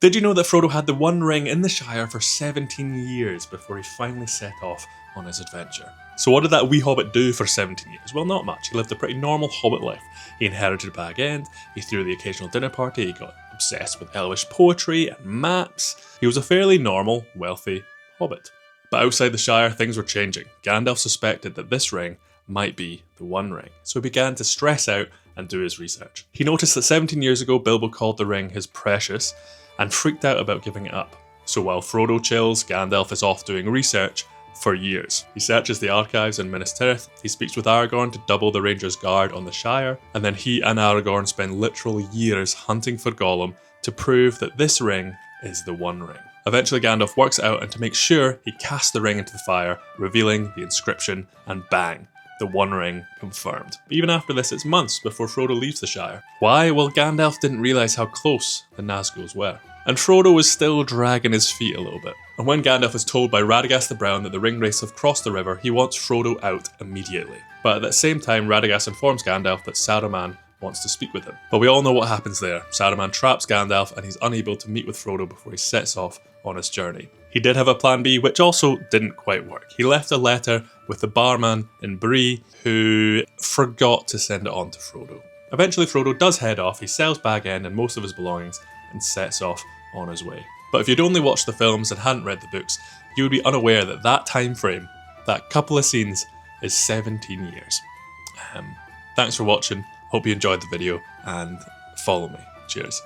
Did you know that Frodo had the One Ring in the Shire for 17 years before he finally set off on his adventure? So what did that wee hobbit do for 17 years? Well, not much. He lived a pretty normal hobbit life. He inherited Bag End, he threw the occasional dinner party, he got obsessed with Elvish poetry and maps. He was a fairly normal, wealthy hobbit. But outside the Shire, things were changing. Gandalf suspected that this ring might be the One Ring, so he began to stress out and do his research. He noticed that 17 years ago, Bilbo called the ring his precious and freaked out about giving it up. So while Frodo chills, Gandalf is off doing research for years. He searches the archives in Minas Tirith, he speaks with Aragorn to double the Rangers' Guard on the Shire, and then he and Aragorn spend literal years hunting for Gollum to prove that this ring is the One Ring. Eventually Gandalf works it out, and to make sure, he casts the ring into the fire, revealing the inscription, and bang, the One Ring confirmed. Even after this, it's months before Frodo leaves the Shire. Why? Well, Gandalf didn't realise how close the Nazguls were. And Frodo was still dragging his feet a little bit. And when Gandalf is told by Radagast the Brown that the Ringwraiths have crossed the river, he wants Frodo out immediately. But at the same time, Radagast informs Gandalf that Saruman wants to speak with him. But we all know what happens there. Saruman traps Gandalf and he's unable to meet with Frodo before he sets off on his journey. He did have a plan B, which also didn't quite work. He left a letter with the barman in Bree, who forgot to send it on to Frodo. Eventually Frodo does head off, he sells Bag End and most of his belongings and sets off on his way. But if you'd only watched the films and hadn't read the books, you would be unaware that that time frame, that couple of scenes, is 17 years. Thanks for watching, hope you enjoyed the video, and follow me. Cheers.